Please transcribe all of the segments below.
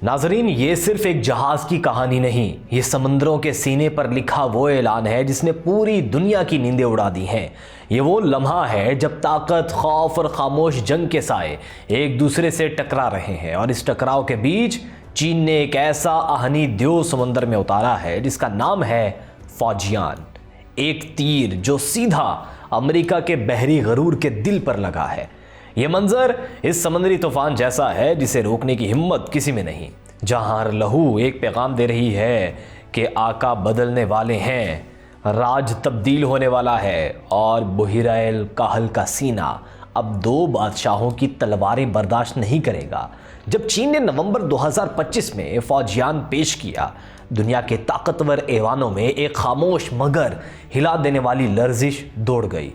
ناظرین، یہ صرف ایک جہاز کی کہانی نہیں، یہ سمندروں کے سینے پر لکھا وہ اعلان ہے جس نے پوری دنیا کی نیندیں اڑا دی ہیں۔ یہ وہ لمحہ ہے جب طاقت، خوف اور خاموش جنگ کے سائے ایک دوسرے سے ٹکرا رہے ہیں، اور اس ٹکراؤ کے بیچ چین نے ایک ایسا آہنی دیو سمندر میں اتارا ہے جس کا نام ہے فوجیان۔ ایک تیر جو سیدھا امریکہ کے بحری غرور کے دل پر لگا ہے۔ یہ منظر اس سمندری طوفان جیسا ہے جسے روکنے کی ہمت کسی میں نہیں، جہاں ہر لہو ایک پیغام دے رہی ہے کہ آقا بدلنے والے ہیں، راج تبدیل ہونے والا ہے، اور بحیرہ الکاہل کا سینہ اب دو بادشاہوں کی تلواریں برداشت نہیں کرے گا۔ جب چین نے نومبر 2025 میں فوجیان پیش کیا، دنیا کے طاقتور ایوانوں میں ایک خاموش مگر ہلا دینے والی لرزش دوڑ گئی،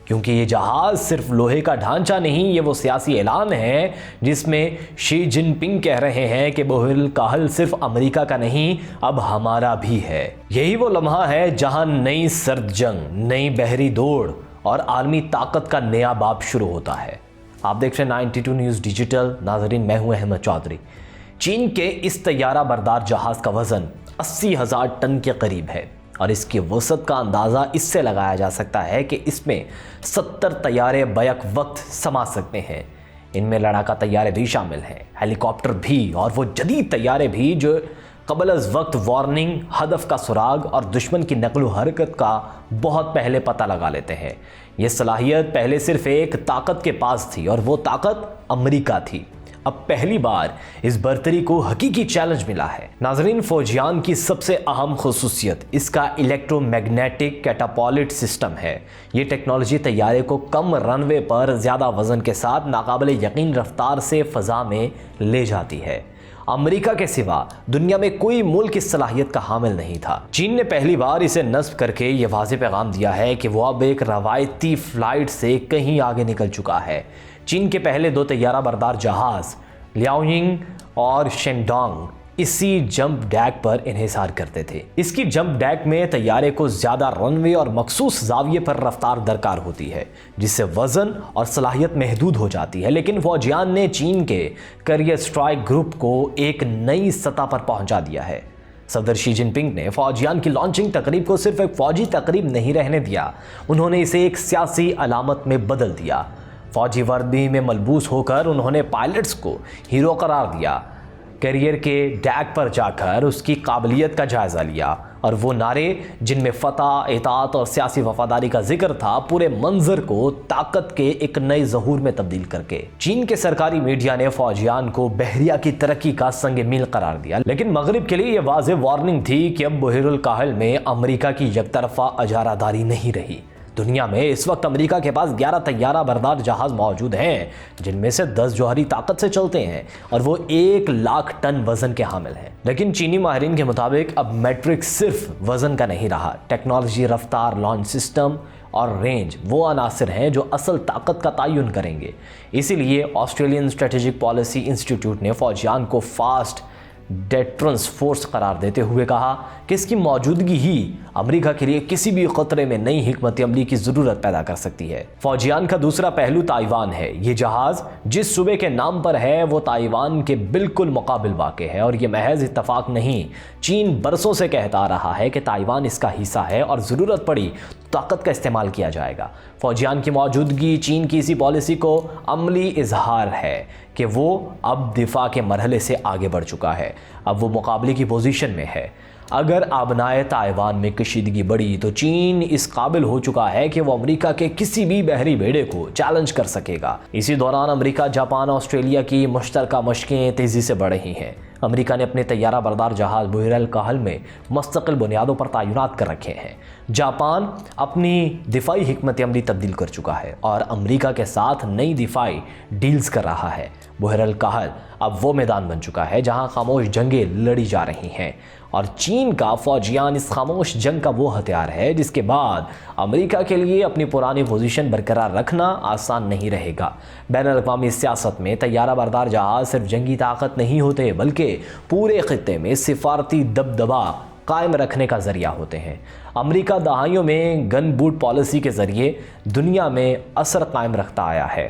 کیونکہ یہ جہاز صرف لوہے کا ڈھانچہ نہیں، یہ وہ سیاسی اعلان ہے جس میں شی جن پنگ کہہ رہے ہیں کہ بحر الکاہل صرف امریکہ کا نہیں، اب ہمارا بھی ہے۔ یہی وہ لمحہ ہے جہاں نئی سرد جنگ، نئی بحری دوڑ اور عالمی طاقت کا نیا باب شروع ہوتا ہے۔ آپ دیکھ رہے ہیں 92 نیوز ڈیجیٹل۔ ناظرین، میں ہوں احمد چودھری۔ چین کے اس طیارہ بردار جہاز کا وزن 80,000 ٹن کے قریب ہے، اور اس کی وسعت کا اندازہ اس سے لگایا جا سکتا ہے کہ اس میں 70 طیارے بیک وقت سما سکتے ہیں۔ ان میں لڑاکا طیارے بھی شامل ہیں، ہیلی کاپٹر بھی، اور وہ جدید طیارے بھی جو قبل از وقت وارننگ، ہدف کا سراغ اور دشمن کی نقل و حرکت کا بہت پہلے پتہ لگا لیتے ہیں۔ یہ صلاحیت پہلے صرف ایک طاقت کے پاس تھی، اور وہ طاقت امریکہ تھی۔ اب پہلی بار اس برتری کو حقیقی چیلنج ملا ہے۔ ناظرین، فوجیان کی سب سے اہم خصوصیت اس کا الیکٹرو میگنیٹک کیٹاپالٹ سسٹم ہے۔ یہ ٹیکنالوجی طیارے کو کم رن وے پر زیادہ وزن کے ساتھ ناقابل یقین رفتار سے فضا میں لے جاتی ہے۔ امریکہ کے سوا دنیا میں کوئی ملک اس صلاحیت کا حامل نہیں تھا۔ چین نے پہلی بار اسے نصب کر کے یہ واضح پیغام دیا ہے کہ وہ اب ایک روایتی فلائٹ سے کہیں آگے نکل چکا ہے۔ چین کے پہلے دو طیارہ بردار جہاز لیاوینگ اور شینڈانگ اسی جمپ ڈیک پر انحصار کرتے تھے۔ اس کی جمپ ڈیک میں طیارے کو زیادہ رن وے اور مخصوص زاویے پر رفتار درکار ہوتی ہے، جس سے وزن اور صلاحیت محدود ہو جاتی ہے۔ لیکن فوجیان نے چین کے کیریئر اسٹرائک گروپ کو ایک نئی سطح پر پہنچا دیا ہے۔ صدر شی جن پنگ نے فوجیان کی لانچنگ تقریب کو صرف ایک فوجی تقریب نہیں رہنے دیا، انہوں نے اسے ایک سیاسی علامت میں بدل دیا۔ فوجی وردی میں ملبوس ہو کر انہوں نے پائلٹس کو ہیرو قرار دیا، کیریئر کے ڈیک پر جا کر اس کی قابلیت کا جائزہ لیا، اور وہ نعرے جن میں فتح، اطاعت اور سیاسی وفاداری کا ذکر تھا، پورے منظر کو طاقت کے ایک نئے ظہور میں تبدیل کر کے چین کے سرکاری میڈیا نے فوجیان کو بحریہ کی ترقی کا سنگ میل قرار دیا۔ لیکن مغرب کے لیے یہ واضح وارننگ تھی کہ اب بحر الکاہل میں امریکہ کی یک طرفہ اجارہ داری نہیں رہی۔ دنیا میں اس وقت امریکہ کے پاس 11 طیارہ بردار جہاز موجود ہیں، جن میں سے 10 جوہری طاقت سے چلتے ہیں، اور وہ 1,00,000 ٹن وزن کے حامل ہیں۔ لیکن چینی ماہرین کے مطابق اب میٹرک صرف وزن کا نہیں رہا، ٹیکنالوجی، رفتار، لانچ سسٹم اور رینج وہ عناصر ہیں جو اصل طاقت کا تعین کریں گے۔ اسی لیے آسٹریلین اسٹریٹجک پالیسی انسٹیٹیوٹ نے فوجیان کو فاسٹ ڈیٹرنس فورس قرار دیتے ہوئے کہا کہ اس کی موجودگی ہی امریکہ کے لیے کسی بھی خطرے میں نئی حکمت عملی کی ضرورت پیدا کر سکتی ہے۔ فوجیان کا دوسرا پہلو تائیوان ہے۔ یہ جہاز جس صوبے کے نام پر ہے وہ تائیوان کے بالکل مقابل واقع ہے، اور یہ محض اتفاق نہیں، چین برسوں سے کہتا آ رہا ہے کہ تائیوان اس کا حصہ ہے اور ضرورت پڑی طاقت کا استعمال کیا جائے گا۔ فوجیان کی موجودگی چین کی اسی پالیسی کو عملی اظہار ہے کہ وہ اب دفاع کے مرحلے سے آگے بڑھ چکا ہے، اب وہ مقابلے کی پوزیشن میں ہے۔ اگر آبنائے تائیوان میں کشیدگی بڑھی تو چین اس قابل ہو چکا ہے کہ وہ امریکہ کے کسی بھی بحری بیڑے کو چیلنج کر سکے گا۔ اسی دوران امریکہ، جاپان، آسٹریلیا کی مشترکہ مشقیں تیزی سے بڑھ رہی ہیں۔ امریکہ نے اپنے طیارہ بردار جہاز بحر الکاہل میں مستقل بنیادوں پر تعینات کر رکھے ہیں۔ جاپان اپنی دفاعی حکمت عملی تبدیل کر چکا ہے اور امریکہ کے ساتھ نئی دفاعی ڈیلز کر رہا ہے۔ بحر الکاہل اب وہ میدان بن چکا ہے جہاں خاموش جنگیں لڑی جا رہی ہیں، اور چین کا فوجیان اس خاموش جنگ کا وہ ہتھیار ہے جس کے بعد امریکہ کے لیے اپنی پرانی پوزیشن برقرار رکھنا آسان نہیں رہے گا۔ بین الاقوامی سیاست میں طیارہ بردار جہاز صرف جنگی طاقت نہیں ہوتے، بلکہ پورے خطے میں سفارتی دبدبہ قائم رکھنے کا ذریعہ ہوتے ہیں۔ امریکہ دہائیوں میں گن بوٹ پالیسی کے ذریعے دنیا میں اثر قائم رکھتا آیا ہے۔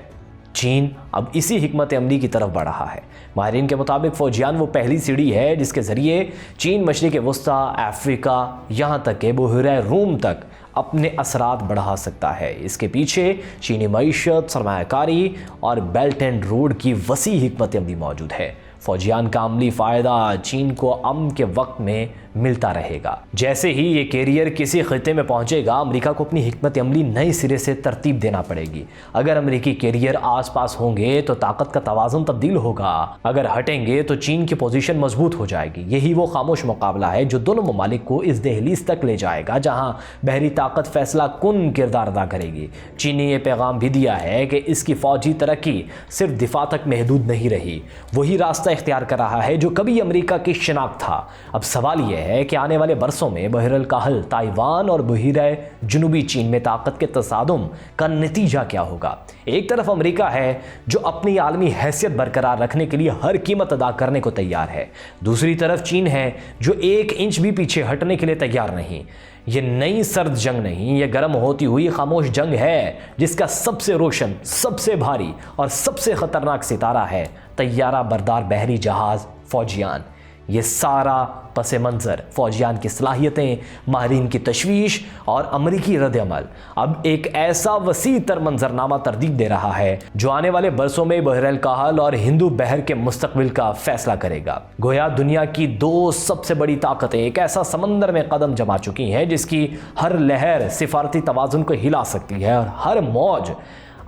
چین اب اسی حکمت عملی کی طرف بڑھ رہا ہے۔ ماہرین کے مطابق فوجیان وہ پہلی سیڑھی ہے جس کے ذریعے چین مشرق وسطیٰ، افریقہ، یہاں تک کہ بحیرہ روم تک اپنے اثرات بڑھا سکتا ہے۔ اس کے پیچھے چینی معیشت، سرمایہ کاری اور بیلٹ اینڈ روڈ کی وسیع حکمت عملی موجود ہے۔ فوجیان کا عملی فائدہ چین کو امن کے وقت میں ملتا رہے گا۔ جیسے ہی یہ کیریئر کسی خطے میں پہنچے گا، امریکہ کو اپنی حکمت عملی نئے سرے سے ترتیب دینا پڑے گی۔ اگر امریکی کیریئر آس پاس ہوں گے تو طاقت کا توازن تبدیل ہوگا، اگر ہٹیں گے تو چین کی پوزیشن مضبوط ہو جائے گی۔ یہی وہ خاموش مقابلہ ہے جو دونوں ممالک کو اس دہلیز تک لے جائے گا جہاں بحری طاقت فیصلہ کن کردار ادا کرے گی۔ چین نے یہ پیغام بھی دیا ہے کہ اس کی فوجی ترقی صرف دفاع تک محدود نہیں رہی، وہی راستہ اختیار کر رہا ہے جو کبھی امریکہ کی شناخت تھا۔ اب سوال یہ ہے کہ آنے والے برسوں میں بحر الکاہل، تائیوان اور بحیرہ جنوبی چین میں طاقت کے تصادم کا نتیجہ کیا ہوگا۔ ایک طرف امریکہ ہے جو اپنی عالمی حیثیت برقرار رکھنے کے لیے ہر قیمت ادا کرنے کو تیار ہے، دوسری طرف چین ہے جو ایک انچ بھی پیچھے ہٹنے کے لیے تیار نہیں۔ یہ نئی سرد جنگ نہیں، یہ گرم ہوتی ہوئی خاموش جنگ ہے جس کا سب سے روشن، سب سے بھاری اور سب سے خطرناک ستارہ ہے طیارہ بردار بحری جہاز فوجیان۔ یہ سارا پس منظر، فوجیان کی صلاحیتیں، ماہرین کی تشویش اور امریکی رد عمل اب ایک ایسا وسیع تر منظرنامہ تردید دے رہا ہے جو آنے والے برسوں میں بحر الکاہل اور ہندو بحر کے مستقبل کا فیصلہ کرے گا۔ گویا دنیا کی دو سب سے بڑی طاقتیں ایک ایسا سمندر میں قدم جما چکی ہیں جس کی ہر لہر سفارتی توازن کو ہلا سکتی ہے اور ہر موج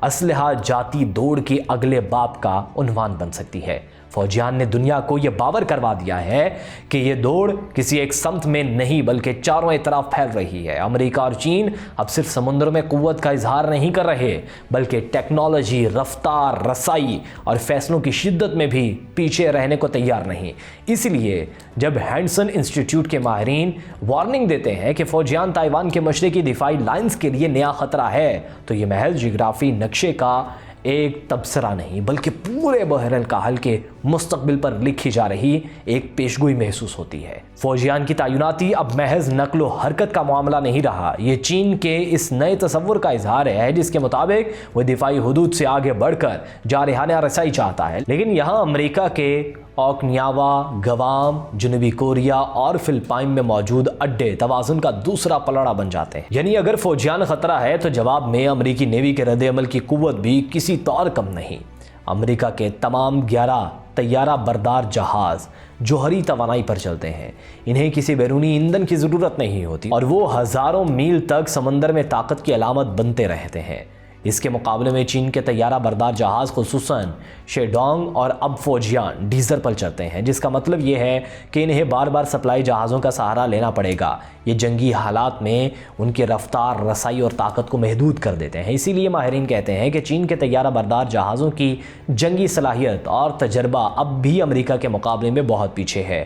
اسلحہ جاتی دوڑ کی اگلے باب کا عنوان بن سکتی ہے۔ فوجیان نے دنیا کو یہ باور کروا دیا ہے کہ یہ دوڑ کسی ایک سمت میں نہیں بلکہ چاروں طرف پھیل رہی ہے۔ امریکہ اور چین اب صرف سمندر میں قوت کا اظہار نہیں کر رہے بلکہ ٹیکنالوجی، رفتار، رسائی اور فیصلوں کی شدت میں بھی پیچھے رہنے کو تیار نہیں۔ اس لیے جب ہینڈسن انسٹیٹیوٹ کے ماہرین وارننگ دیتے ہیں کہ فوجیان تائیوان کے مشرقی دفاعی لائنز کے لیے نیا خطرہ ہے تو یہ محض جغرافی نقشے کا ایک تبصرہ نہیں بلکہ پورے بحر الکاہل کے مستقبل پر لکھی جا رہی ایک پیشگوئی محسوس ہوتی ہے۔ فوجیان کی تعیناتی اب محض نقل و حرکت کا معاملہ نہیں رہا، یہ چین کے اس نئے تصور کا اظہار ہے جس کے مطابق وہ دفاعی حدود سے آگے بڑھ کر جارحانہ رسائی چاہتا ہے، لیکن یہاں امریکہ کے اوکنیاوا، گوام، جنوبی کوریا اور فلپائن میں موجود اڈے توازن کا دوسرا پلڑا بن جاتے ہیں۔ یعنی اگر فوجیان خطرہ ہے تو جواب میں امریکی نیوی کے رد عمل کی قوت بھی کسی طور کم نہیں۔ امریکہ کے تمام 11 طیارہ بردار جہاز جوہری توانائی پر چلتے ہیں، انہیں کسی بیرونی ایندھن کی ضرورت نہیں ہوتی اور وہ ہزاروں میل تک سمندر میں طاقت کی علامت بنتے رہتے ہیں۔ اس کے مقابلے میں چین کے طیارہ بردار جہاز خصوصاً شیڈونگ اور اب فوجیان ڈیزل پر چلتے ہیں، جس کا مطلب یہ ہے کہ انہیں بار بار سپلائی جہازوں کا سہارا لینا پڑے گا۔ یہ جنگی حالات میں ان کی رفتار، رسائی اور طاقت کو محدود کر دیتے ہیں۔ اسی لیے ماہرین کہتے ہیں کہ چین کے طیارہ بردار جہازوں کی جنگی صلاحیت اور تجربہ اب بھی امریکہ کے مقابلے میں بہت پیچھے ہے۔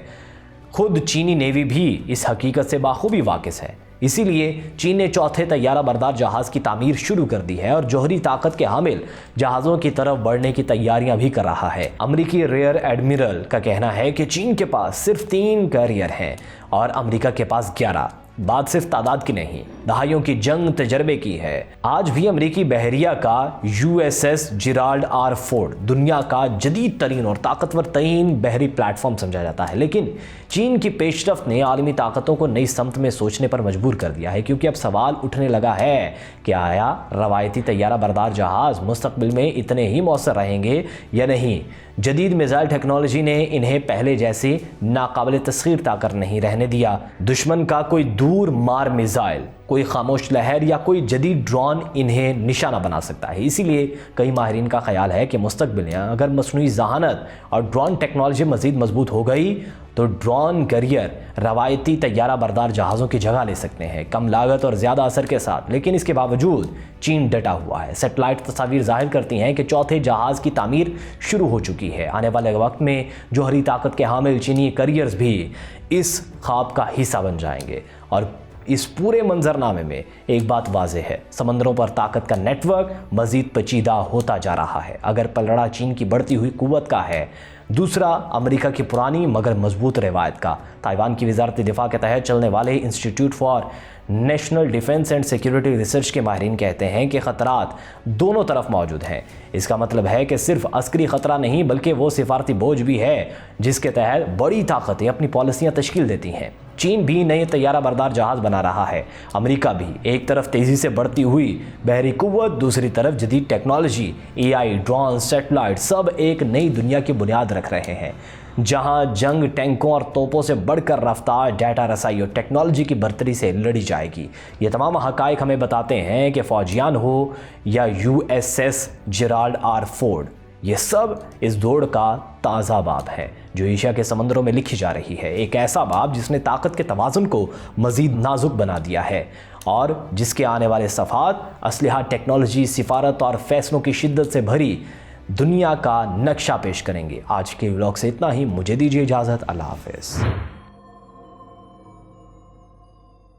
خود چینی نیوی بھی اس حقیقت سے بخوبی واقف ہے، اسی لیے چین نے چوتھے طیارہ بردار جہاز کی تعمیر شروع کر دی ہے اور جوہری طاقت کے حامل جہازوں کی طرف بڑھنے کی تیاریاں بھی کر رہا ہے۔ امریکی ریئر ایڈمرل کا کہنا ہے کہ چین کے پاس صرف 3 کیریئر ہیں اور امریکہ کے پاس 11۔ بات صرف تعداد کی نہیں، دہائیوں کی جنگ تجربے کی ہے۔ آج بھی امریکی بحریہ کا USS جیرالڈ آر فورڈ دنیا کا جدید ترین اور طاقتور ترین بحری پلیٹ فارم سمجھا جاتا ہے، لیکن چین کی پیش رفت نے عالمی طاقتوں کو نئی سمت میں سوچنے پر مجبور کر دیا ہے، کیونکہ اب سوال اٹھنے لگا ہے کہ آیا روایتی طیارہ بردار جہاز مستقبل میں اتنے ہی مؤثر رہیں گے یا نہیں۔ جدید میزائل ٹیکنالوجی نے انہیں پہلے جیسی ناقابل تسخیر طاقت نہیں رہنے دیا۔ دشمن کا کوئی دور مار میزائل، کوئی خاموش لہر یا کوئی جدید ڈرون انہیں نشانہ بنا سکتا ہے۔ اسی لیے کئی ماہرین کا خیال ہے کہ مستقبل میں اگر مصنوعی ذہانت اور ڈرون ٹیکنالوجی مزید مضبوط ہو گئی تو ڈرون کیریئر روایتی طیارہ بردار جہازوں کی جگہ لے سکتے ہیں، کم لاگت اور زیادہ اثر کے ساتھ۔ لیکن اس کے باوجود چین ڈٹا ہوا ہے۔ سیٹلائٹ تصاویر ظاہر کرتی ہیں کہ چوتھے جہاز کی تعمیر شروع ہو چکی ہے۔ آنے والے وقت میں جوہری طاقت کے حامل چینی کیریئرز بھی اس خواب کا حصہ بن جائیں گے۔ اور اس پورے منظرنامے میں ایک بات واضح ہے، سمندروں پر طاقت کا نیٹ ورک مزید پیچیدہ ہوتا جا رہا ہے۔ اگر پلڑا چین کی بڑھتی ہوئی قوت کا ہے، دوسرا امریکہ کی پرانی مگر مضبوط روایت کا۔ تائیوان کی وزارت دفاع کے تحت چلنے والے institute for national defence and security research کے ماہرین کہتے ہیں کہ خطرات دونوں طرف موجود ہیں۔ اس کا مطلب ہے کہ صرف عسکری خطرہ نہیں بلکہ وہ سفارتی بوجھ بھی ہے جس کے تحت بڑی طاقتیں اپنی پالیسیاں تشکیل دیتی ہیں۔ چین بھی نئے طیارہ بردار جہاز بنا رہا ہے، امریکہ بھی۔ ایک طرف تیزی سے بڑھتی ہوئی بحری قوت، دوسری طرف جدید ٹیکنالوجی، AI، ڈرون، سیٹلائٹ، سب ایک نئی دنیا کی بنیاد رکھ رہے ہیں جہاں جنگ ٹینکوں اور توپوں سے بڑھ کر رفتار، ڈیٹا رسائی اور ٹیکنالوجی کی برتری سے لڑی جائے گی۔ یہ تمام حقائق ہمیں بتاتے ہیں کہ فوجیان ہو یا USS جیرالڈ آر فورڈ، یہ سب اس دوڑ کا تازہ باب ہے جو ایشیا کے سمندروں میں لکھی جا رہی ہے۔ ایک ایسا باب جس نے طاقت کے توازن کو مزید نازک بنا دیا ہے اور جس کے آنے والے صفحات اسلحہ، ٹیکنالوجی، سفارت اور فیصلوں کی شدت سے بھری دنیا کا نقشہ پیش کریں گے۔ آج کے ولاگ سے اتنا ہی، مجھے دیجیے اجازت، اللہ حافظ۔